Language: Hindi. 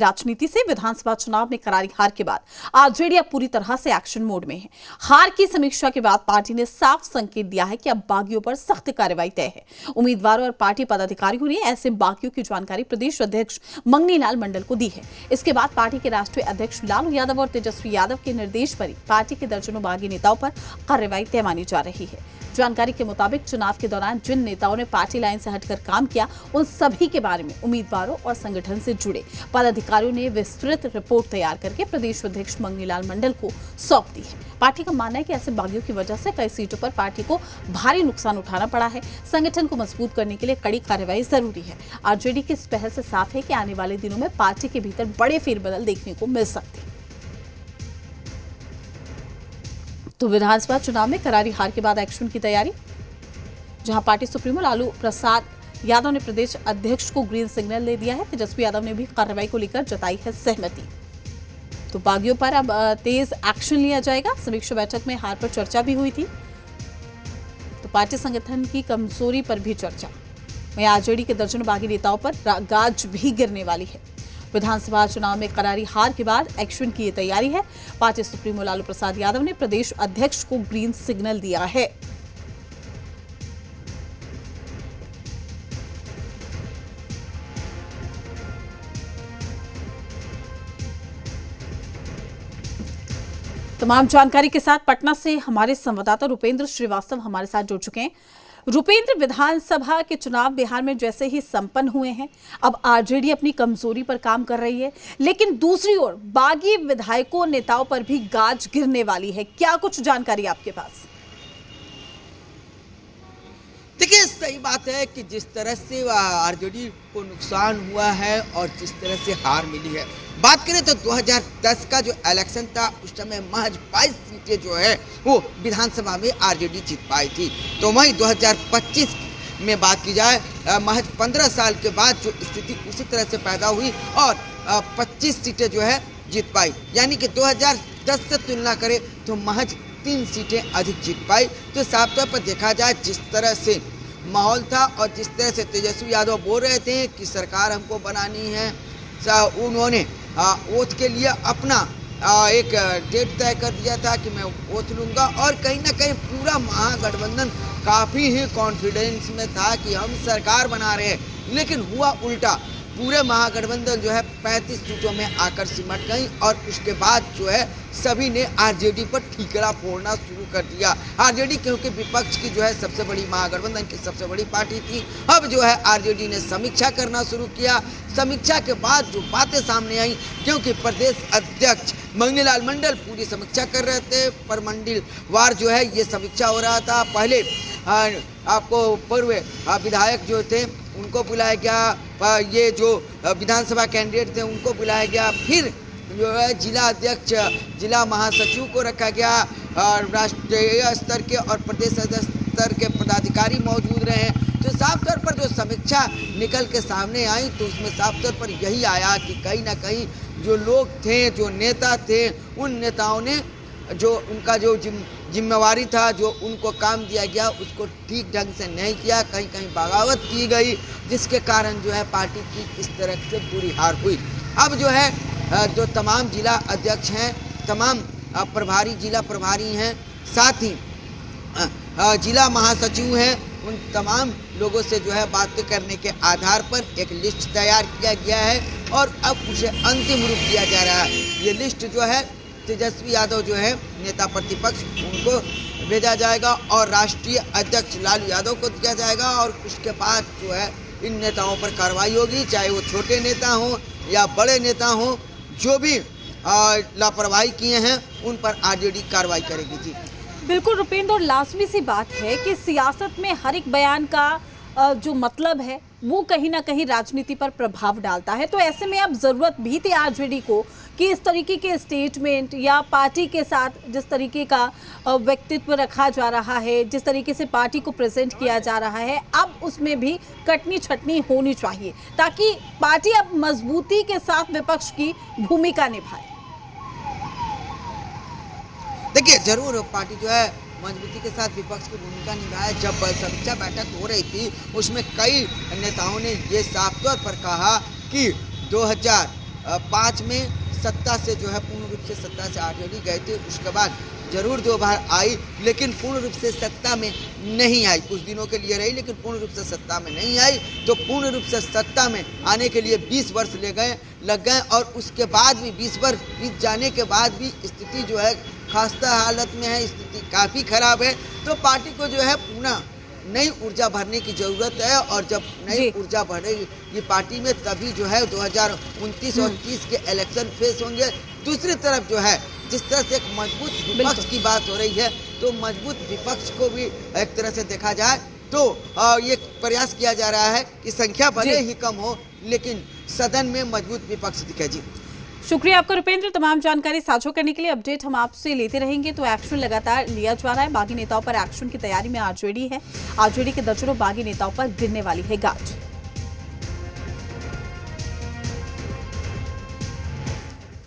राजनीति से विधानसभा चुनाव में करारी हार के बाद आरजेडी अब पूरी तरह से एक्शन मोड में है। हार की समीक्षा के बाद पार्टी ने साफ संकेत दिया है कि अब बागियों पर सख्त कार्रवाई तय है। उम्मीदवारों और पार्टी पदाधिकारियों ने ऐसे बागियों की जानकारी प्रदेश अध्यक्ष मंगनी लाल मंडल को दी है। इसके बाद पार्टी के राष्ट्रीय अध्यक्ष लालू यादव और तेजस्वी यादव के निर्देश पर पार्टी के दर्जनों बागी नेताओं पर कार्रवाई तय मानी जा रही है। जानकारी के मुताबिक चुनाव के दौरान जिन नेताओं ने पार्टी लाइन से हटकर काम किया, उन सभी के बारे में उम्मीदवारों और संगठन से जुड़े पदाधिकारियों ने विस्तृत रिपोर्ट तैयार करके प्रदेश अध्यक्ष मंगनी लाल मंडल को सौंप दी है। पार्टी का मानना है कि ऐसे बागियों की वजह से कई सीटों पर पार्टी को भारी नुकसान उठाना पड़ा है। संगठन को मजबूत करने के लिए कड़ी कार्रवाई जरूरी है। आरजेडी की इस पहल से साफ है कि आने वाले दिनों में पार्टी के भीतर बड़े फेरबदल देखने को मिल सकते हैं। तो विधानसभा चुनाव में करारी हार के बाद एक्शन की तैयारी, जहां पार्टी सुप्रीमो लालू प्रसाद यादव ने प्रदेश अध्यक्ष को ग्रीन सिग्नल दे दिया है। तेजस्वी यादव ने भी कार्रवाई को लेकर जताई है सहमति। तो बागियों पर अब तेज एक्शन लिया जाएगा। समीक्षा बैठक में हार पर चर्चा भी हुई थी, तो पार्टी संगठन की कमजोरी पर भी चर्चा। वहीं आरजेडी के दर्जनों बागी नेताओं पर गाज भी गिरने वाली है। विधानसभा चुनाव में करारी हार के बाद एक्शन की ये तैयारी है। पार्टी सुप्रीमो लालू प्रसाद यादव ने प्रदेश अध्यक्ष को ग्रीन सिग्नल दिया है। तमाम जानकारी के साथ पटना से हमारे संवाददाता रुपेंद्र श्रीवास्तव हमारे साथ जुड़ चुके हैं। रुपेंद्र, विधानसभा के चुनाव बिहार में जैसे ही संपन्न हुए हैं, अब आरजेडी अपनी कमजोरी पर काम कर रही है, लेकिन दूसरी ओर बागी विधायकों नेताओं पर भी गाज गिरने वाली है। क्या कुछ जानकारी आपके पास? देखिए, सही बात है कि जिस तरह से आरजेडी को नुकसान हुआ है और जिस तरह से हार मिली है, बात करें तो 2010 का जो इलेक्शन था उस समय महज 22 सीटें जो है वो विधानसभा में आरजेडी जीत पाई थी। तो वहीं 2025 में बात की जाए, महज 15 साल के बाद जो स्थिति उसी तरह से पैदा हुई और 25 सीटें जो है जीत पाई, यानी कि 2010 से तुलना करें तो महज 3 सीटें अधिक जीत पाई। तो साफ तौर पर देखा जाए जिस तरह से माहौल था और जिस तरह से तेजस्वी यादव बोल रहे थे कि सरकार हमको बनानी है, उन्होंने वोट के लिए अपना एक डेट तय कर दिया था कि मैं वोट लूँगा और कहीं ना कहीं पूरा महागठबंधन काफ़ी ही कॉन्फिडेंस में था कि हम सरकार बना रहे हैं। लेकिन हुआ उल्टा, पूरे महागठबंधन जो है 35 सीटों में आकर सिमट गई और उसके बाद जो है सभी ने आरजेडी पर ठीकरा फोड़ना शुरू कर दिया। आरजेडी क्योंकि विपक्ष की जो है सबसे बड़ी, महागठबंधन की सबसे बड़ी पार्टी थी, अब जो है आरजेडी ने समीक्षा करना शुरू किया। समीक्षा के बाद जो बातें सामने आई, क्योंकि प्रदेश अध्यक्ष मंगनी लाल मंडल पूरी समीक्षा कर रहे थे, पर मंडल वार जो है ये समीक्षा हो रहा था। पहले आपको पूर्व विधायक जो थे उनको बुलाया गया, ये जो विधानसभा कैंडिडेट थे उनको बुलाया गया, फिर जो है जिला अध्यक्ष, जिला महासचिव को रखा गया, राष्ट्रीय स्तर के और प्रदेश स्तर के पदाधिकारी मौजूद रहे। तो साफ तौर पर जो समीक्षा निकल के सामने आई तो उसमें साफ तौर पर यही आया कि कहीं ना कहीं जो लोग थे, जो नेता थे, उन नेताओं ने जो उनका जो जिम्मेवारी था, जो उनको काम दिया गया, उसको ठीक ढंग से नहीं किया, कहीं कहीं बगावत की गई, जिसके कारण जो है पार्टी की इस तरह से बुरी हार हुई। अब जो है जो तमाम जिला अध्यक्ष हैं, तमाम प्रभारी, जिला प्रभारी हैं, साथ ही जिला महासचिव हैं, उन तमाम लोगों से जो है बातें करने के आधार पर एक लिस्ट तैयार किया गया है और अब उसे अंतिम रूप दिया जा रहा है। ये लिस्ट जो है तेजस्वी यादव जो है नेता प्रतिपक्ष, उनको भेजा जाएगा और राष्ट्रीय अध्यक्ष लालू यादव को दिया जाएगा और उसके बाद जो है इन नेताओं पर कार्रवाई होगी, चाहे वो छोटे नेता हों या बड़े नेता हों, जो भी लापरवाही किए हैं उन पर आरजेडी कार्रवाई करेगी। जी बिल्कुल रुपेंद्र, और लाजमी सी बात है कि सियासत में हर एक बयान का जो मतलब है वो कहीं ना कहीं राजनीति पर प्रभाव डालता है। तो ऐसे में अब जरूरत भी थी आरजेडी को कि इस तरीके के स्टेटमेंट या पार्टी के साथ जिस तरीके का व्यक्तित्व रखा जा रहा है, जिस तरीके से पार्टी को प्रेजेंट किया जा रहा है, अब उसमें भी कटनी छटनी होनी चाहिए ताकि पार्टी अब मजबूती के साथ विपक्ष की भूमिका निभाए। देखिए, जरूर पार्टी जो है मजबूती के साथ विपक्ष की भूमिका निभाए। जब समीक्षा बैठक हो रही थी उसमें कई नेताओं ने ये साफ तौर पर कहा कि 2005 में सत्ता से जो है पूर्ण रूप से सत्ता से आरजेडी गए थे, उसके बाद जरूर 2 बार आई लेकिन पूर्ण रूप से सत्ता में नहीं आई। कुछ दिनों के लिए रही लेकिन पूर्ण रूप से सत्ता में नहीं आई। तो पूर्ण रूप से सत्ता में आने के लिए 20 वर्ष लग गए और उसके बाद भी 20 वर्ष बीत जाने के बाद भी स्थिति जो है खस्ता हालत में है, स्थिति काफ़ी खराब है। तो पार्टी को जो है पुनः नई ऊर्जा भरने की जरूरत है और जब नई ऊर्जा भरेगी ये पार्टी में तभी जो है 2029 और 30 के इलेक्शन फेस होंगे। दूसरी तरफ जो है जिस तरह से एक मजबूत विपक्ष की बात हो रही है तो मजबूत विपक्ष को भी एक तरह से देखा जाए तो ये प्रयास किया जा रहा है कि संख्या भले ही कम हो लेकिन सदन में मजबूत विपक्ष दिखे। जी शुक्रिया आपका रुपेंद्र, तमाम जानकारी साझा करने के लिए। अपडेट हम आपसे लेते रहेंगे। तो एक्शन लगातार लिया जा रहा है। बागी नेताओं पर एक्शन की तैयारी में आरजेडी है। आरजेडी के दर्जनों बागी नेताओं पर गिरने वाली है गाज।